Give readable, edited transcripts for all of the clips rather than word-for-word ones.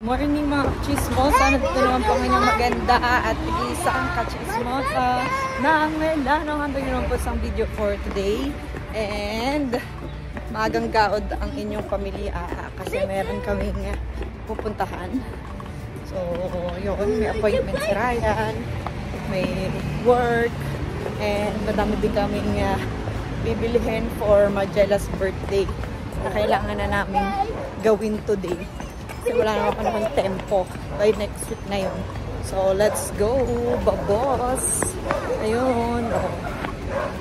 Morning mga kachismosa, nandito naman po ngayon maganda at isang kachismosa na melanong hanggang yun po isang video for today. And maagang gaod ang inyong pamilya kasi meron kaming pupuntahan. So yun, may appointment si Ryan, may work, and madami din kaming bibilihin for Majella's birthday na kailangan na namin gawin today. Kasi wala naman ako naman tempo. By next week na yun. So, let's go, babos! Ayun, oh.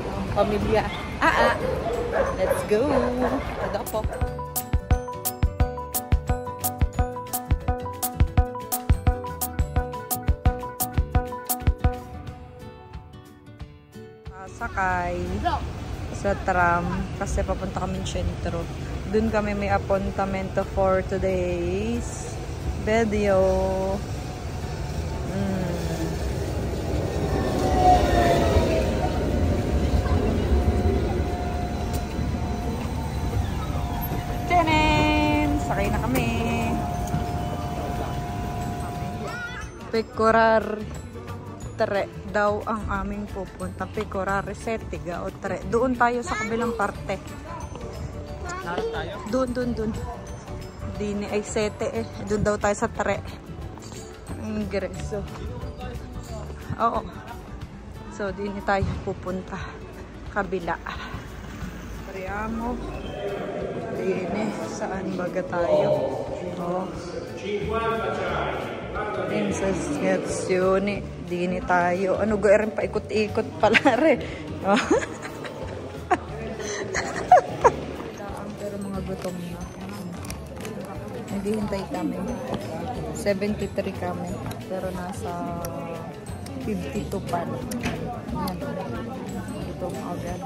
Ang pamilya. Let's go! Tada po. Sakay sa tram kasi papunta kami sentro. Doon kami may appuntamento for today's video. Tenen! Sakay na kami. Pecorar Tre daw ang aming pupunta. Pecorar Setiga o Tre. Doon tayo sa kabilang parte. Doon. Dini ay sete eh. Doon daw tayo sa Tre. Ingreso. Oo. So, dini tayo pupunta. Kabila. Priamo. Dini. Saan baga tayo? Oo. Insasyoni. Dini tayo. Ano ga rin pa ikot-ikot pala rin. Oh. Gutom na. Naghihintay kami. 73 kami. Pero nasa 52 pa. Ayan. Gutom agad.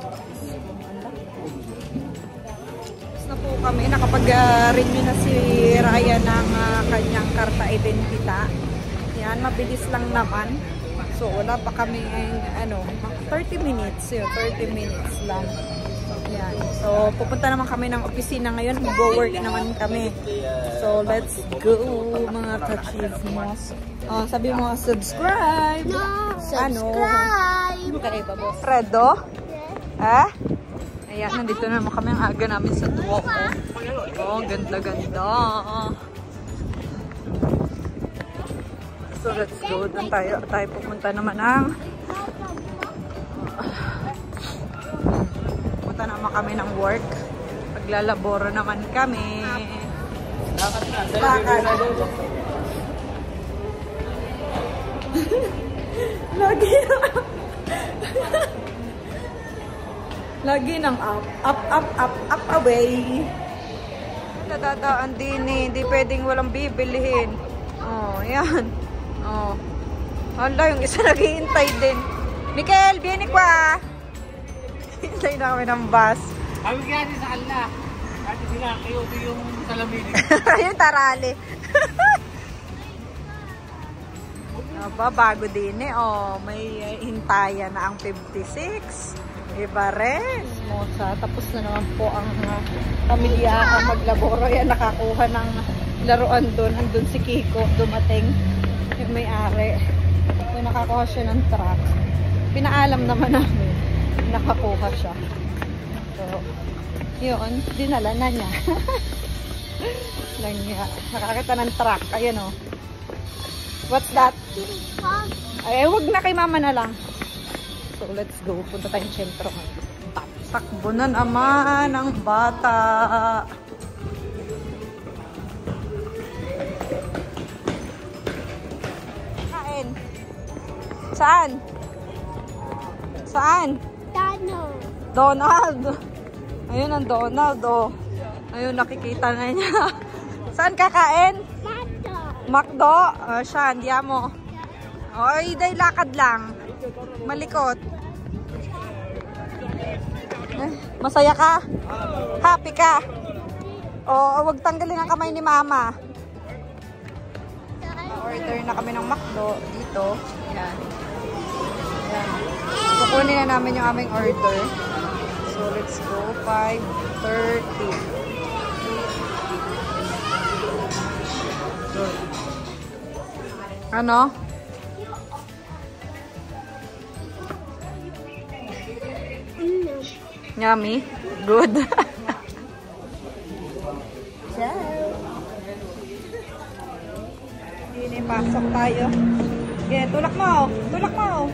Tapos na po kami. Nakapag-renew na si Raya ng kanyang karta identita. Yan. Mabilis lang naman. So, wala pa kami 30 minutes. Yun, 30 minutes lang. Yan. So, pupunta naman kami ng opisina ngayon. Mag-work naman kami. So, let's go mga ka-chismos. Oh, sabi mo, subscribe! No! Subscribe! Ano kayo ba, boss? Fredo? Ha? Ayan, nandito naman kami ang aga namin sa duo. Oh, ganda-ganda. So, let's go. Doon tayo pupunta naman ng naman kami ng work. Paglalaboro naman kami. Lakad. Lagi ng up away. Nadadaan din eh. Hindi pwedeng walang bibilihin. Oh, yan. Oh. Hala, yung isa naghihintay din. Mikel, bini kwa. Hintay na kami ng bus. Kami kaya sa kanila. Kasi sila kayo yung salamin. Yung tarali. Aba, bago din eh. Oh, may hintayan na ang 56. Iba rin. Mosa. Tapos na naman po ang pamilya ang maglaboro. Yan, nakakuha ng laruan doon. Andun si Kiko. Dumating yung may-ari. Yung nakakuha siya ng truck. Pinaalam naman namin. Nakakuha siya. So, yun, dinala na niya. Nakakita ng truck. Ayan o. What's that? Ay, wag na kay mama na lang. So, let's go. Punta tayong sentro. Takbo na naman ang bata. Kain. Saan? Saan? Donald. Ayun ang Donald, oh. Ayun, nakikita na niya. Saan kakain? Macdo. Siya, andiyan mo. Oy, day lakad lang. Malikot. Masaya ka? Happy ka? O, wag tanggalin ang kamay ni mama. Order na kami ng Macdo dito. Yan. Yan. Kukunin na namin yung aming order. So, let's go. 5:30. Good. Ano? Yummy? Good. Hindi, pasok tayo. Okay, tulak mo. Tulak mo.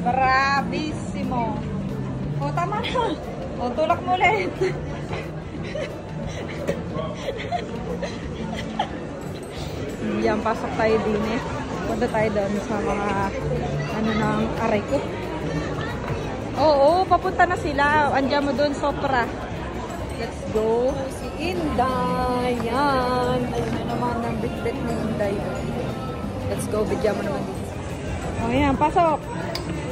Bravissimo. O, tama na. O, tulak mo ulit. Yan, pasok tayo din eh. Punta tayo doon sa mga ano ng aray ko. Oo, papunta na sila. Andiyan mo doon, Sopra. Let's go. Si Inday. Yan. Ayun na naman ang bit-bit ni Inday. Let's go. Bigyan mo naman dito. O, yan. Pasok.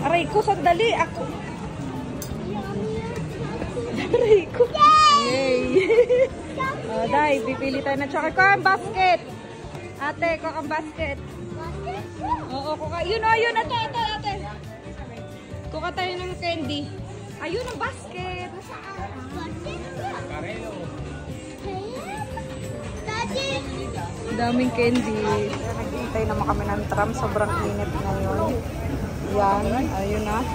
Aray ko, sandali. Ako. Aray ko. Yay! O, Day, pipili tayo na chocolate. Ko ang basket. Ate, ko ang basket. Oo, kuka. Yun o, yun. Ate. Kuka tayo ng candy. Ayun ang basket. Nasaan? Daming candy. Naghihintay naman kami ng tram. Sobrang init ngayon. Yan. Ayun na.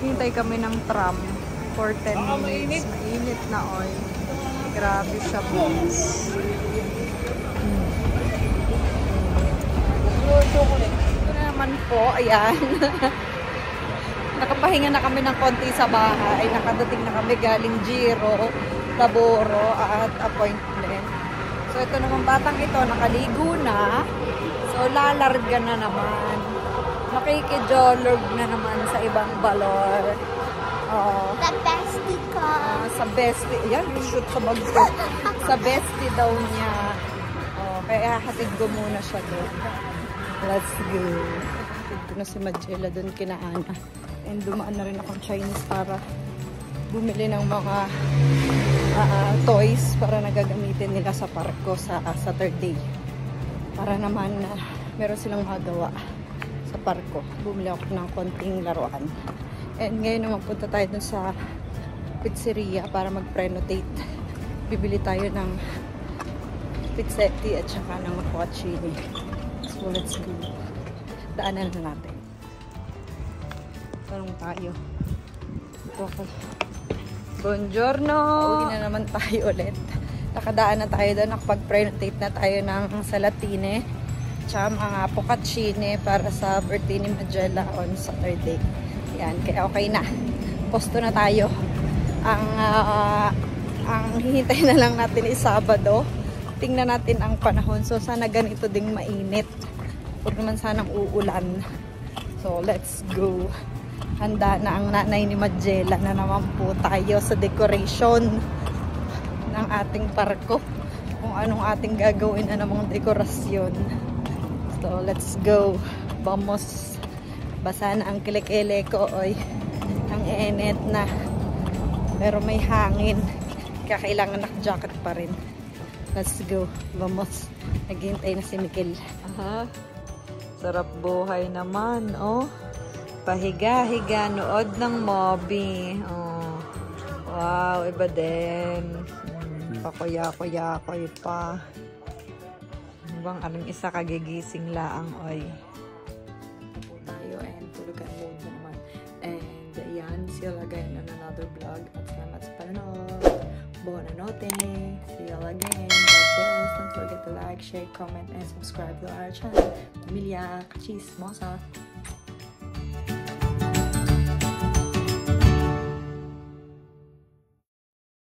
Hintay kami ng tram for 10 minutes. Mainit na oil. Grabe siya, boys. Ito na naman po. Ayan. Nakapahinga na kami ng konti sa bahay. Nakadating na kami galing Giro, Taboro at appointment. So ito naman batang ito, nakaligo na. So lalarga na naman. Makikijolog na naman sa ibang balor. Sa bestie ko. Sa bestie. Ayan, shoot sa bag ko. Sa bestie daw niya. Kaya hatid ko muna siya doon. Let's go. Hatid ko na si Magella doon kina Ana. And dumaan na rin akong Chinese para bumili ng mga toys para nagagamitin nila sa parko sa Saturday. Para naman meron silang magawa sa parko. Bumili ako ng konting laruan. And ngayon naman punta tayo dun sa pizzeria para mag-prenotate. Bibili tayo ng pizzetti at saka ng makuachini. So let's go. Daanan na natin. Tanong tayo. Okay. Buongiorno! Uwi na naman tayo ulit. Nakadaan na tayo doon. Nakapag-prenotate na tayo ng salatine. Tsaka mga focaccione para sa birthday ni Magella on Saturday. Yan. Kaya okay na. Posto na tayo. Ang hihintay na lang natin is Sabado. Tingnan natin ang panahon. So sana ganito ding mainit. Huwag naman sanang uulan. So let's go. Handa na ang nanay ni Magella na naman po tayo sa decoration ng ating parko. Kung anong ating gagawin na namang dekorasyon. So, let's go. Vamos. Basa na ang kilikili ko. Oy. Ang init na. Pero may hangin. Kaya kailangan naka-jacket pa rin. Let's go. Vamos. Naghihintay na si Miguel. Aha. Sarap buhay naman. Oh. Pahiga-higa, nood ng movie. Oh. Wow, iba din. Pakuya-kuya-kuya pa. Bang anong isa kagigising laang, oy. Tayo and tulugan mode naman. And yan, see you again on another vlog. At salamat sa panonood. Buonanotte. See you again. God bless. Don't forget to like, share, comment, and subscribe to our channel. Pamilya Kachismosa.